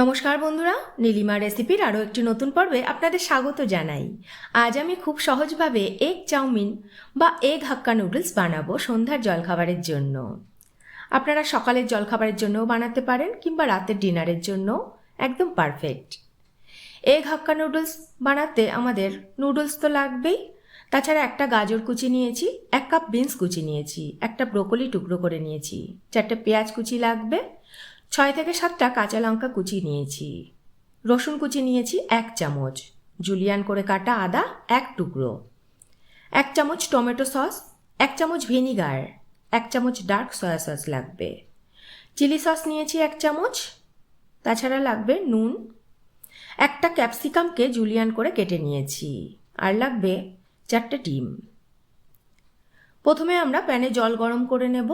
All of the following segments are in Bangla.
নমস্কার বন্ধুরা, নীলিমা রেসিপির আরও একটি নতুন পর্বে আপনাদের স্বাগত জানাই। আজ আমি খুব সহজভাবে এগ চাউমিন বা এগ হাক্কা নুডলস বানাবো সন্ধ্যার জলখাবারের জন্য। আপনারা সকালের জলখাবারের জন্যও বানাতে পারেন কিংবা রাতের ডিনারের জন্য একদম পারফেক্ট। এগ হাক্কা নুডলস বানাতে আমাদের নুডলস তো লাগবেই, তাছাড়া একটা গাজর কুচি নিয়েছি, 1 কাপ বিনস কুচি নিয়েছি, একটা ব্রোকলি টুকরো করে নিয়েছি, 4টে পেঁয়াজ কুচি লাগবে, 6 থেকে 7টা কাঁচা লঙ্কা কুচি নিয়েছি, রসুন কুচি নিয়েছি 1 চামচ, জুলিয়ান করে কাটা আদা 1 টুকরো, 1 চামচ টমেটো সস, 1 চামচ ভিনিগার, 1 চামচ ডার্ক সয়া সস লাগবে, চিলি সস নিয়েছি 1 চামচ, তাছাড়া লাগবে নুন, একটা ক্যাপসিকামকে জুলিয়ান করে কেটে নিয়েছি, আর লাগবে 4টে ডিম। প্রথমে আমরা প্যানে জল গরম করে নেব,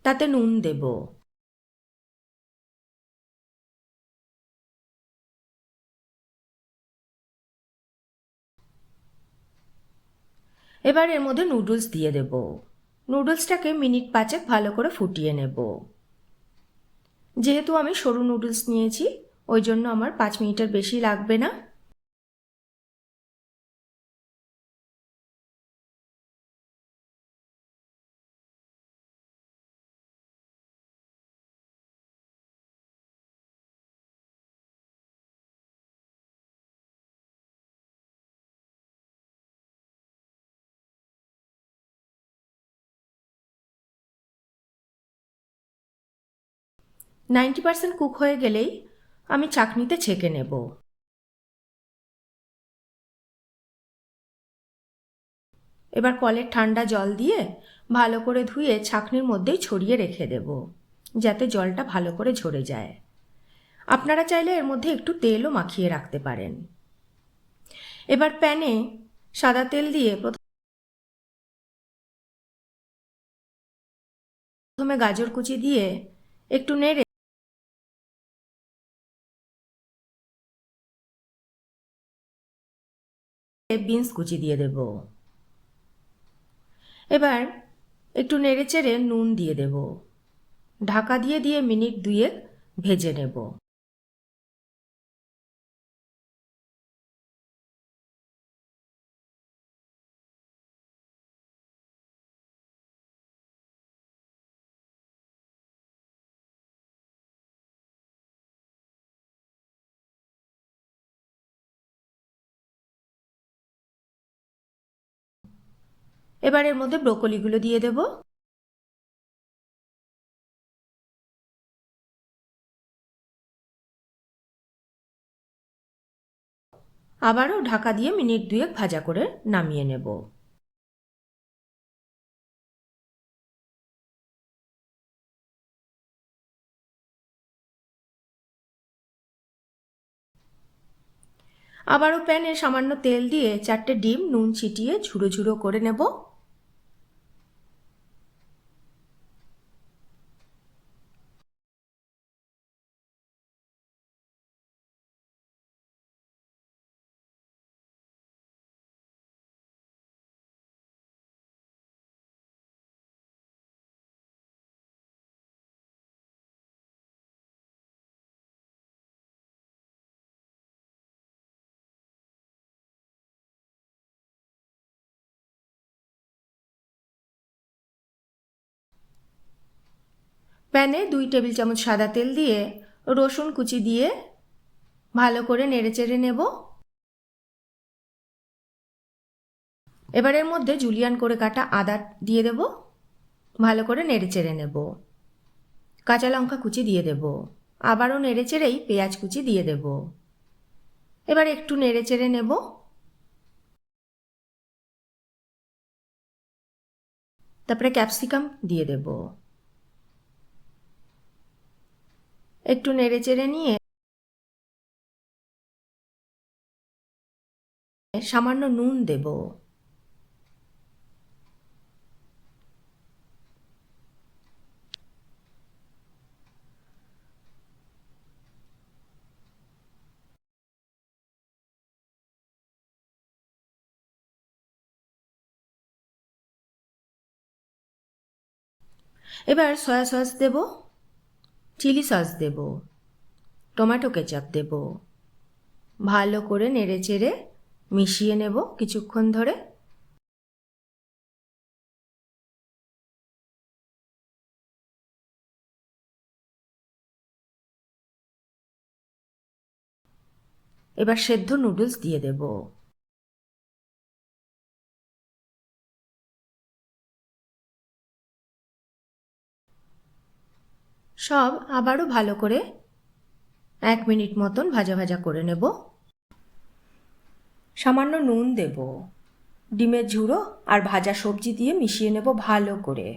তাতে নুন দেব, এবার এর মধ্যে নুডলস দিয়ে দেব। নুডলসটাকে মিনিট 5 ভালো করে ফুটিয়ে নেব। যেহেতু আমি সরু নুডলস নিয়েছি, ওই জন্য আমার 5 মিনিটের বেশি লাগবে না। নাইনটি 90% কুক হয়ে গেলেই আমি চাকনিতে ছেঁকে নেব। এবার কলের ঠান্ডা জল দিয়ে ভালো করে ধুয়ে ছাঁকনির মধ্যেই ছড়িয়ে রেখে দেব, যাতে জলটা ভালো করে ঝরে যায়। আপনারা চাইলে এর মধ্যে একটু তেলও মাখিয়ে রাখতে পারেন। এবার প্যানে সাদা তেল দিয়ে প্রথমে গাজর কুচি দিয়ে একটু নেড়ে বিনস কুচি দিয়ে দেব। এবার একটু নেড়ে চেড়ে নুন দিয়ে দেব, ঢাকা দিয়ে দিয়ে মিনিট 2 ভেজে নেব। এবার এর মধ্যে ব্রোকলিগুলো দিয়ে দেব। আবারও ঢাকা দিয়ে মিনিট 2 ভাজা করে নামিয়ে নেব। আবারও প্যানে সামান্য তেল দিয়ে 4টে ডিম নুন ছিটিয়ে ঝুড়ো ঝুড়ো করে নেব। প্যানে 2 টেবিল চামচ সাদা তেল দিয়ে রসুন কুচি দিয়ে ভালো করে নেড়েচেড়ে নেব। এবার এর মধ্যে জুলিয়ান করে কাটা আদা দিয়ে দেব, ভালো করে নেড়েচেড়ে নেব। কাঁচা লঙ্কা কুচি দিয়ে দেব, আবারও নেড়েচেড়েই পেঁয়াজ কুচি দিয়ে দেব। এবার একটু নেড়েচেড়ে নেব। তারপরে ক্যাপসিকাম দিয়ে দেব, একটু নেড়েচেড়ে নিয়ে সামান্য নুন দেব। এবার সয়া সস দেব, চিলি সস দেব, টমেটো কেচাপ দেব। ভালো করে নেড়েচেড়ে মিশিয়ে নেব কিছুক্ষণ ধরে। এবার সেদ্ধ নুডলস দিয়ে দেব। সব আবারও ভালো করে 1 মিনিট মতন ভাজা ভাজা করে নেব। সামান্য নুন দেব, ডিমের ঝুড়ো আর ভাজা সবজি দিয়ে মিশিয়ে নেব ভালো করে।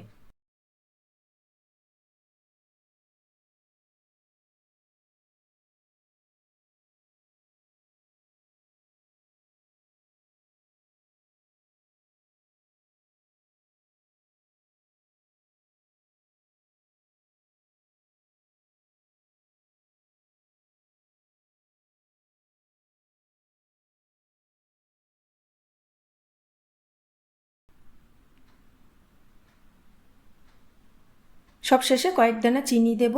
সব শেষে কয়েক দানা চিনি দেব,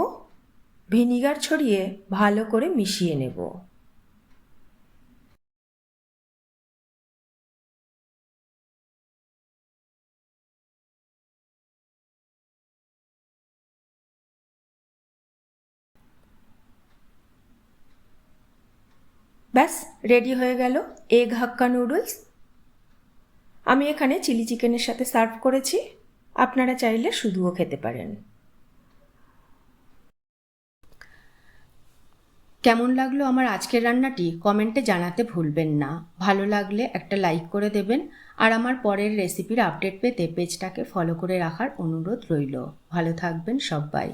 ভিনিগার ছড়িয়ে ভালো করে মিশিয়ে নেব। ব্যাস রেডি হয়ে গেল এগ হাক্কা নুডলস। আমি এখানে চিলি চিকেনের সাথে সার্ভ করেছি, আপনারা চাইলে শুধুও খেতে পারেন। কেমন লাগলো আমার আজকের রান্নাটি কমেন্টে জানাতে ভুলবেন না। ভালো লাগলে একটা লাইক করে দেবেন, আর আমার পরের রেসিপির আপডেট পেতে পেজটাকে ফলো করে রাখার অনুরোধ রইল। ভালো থাকবেন সবাই।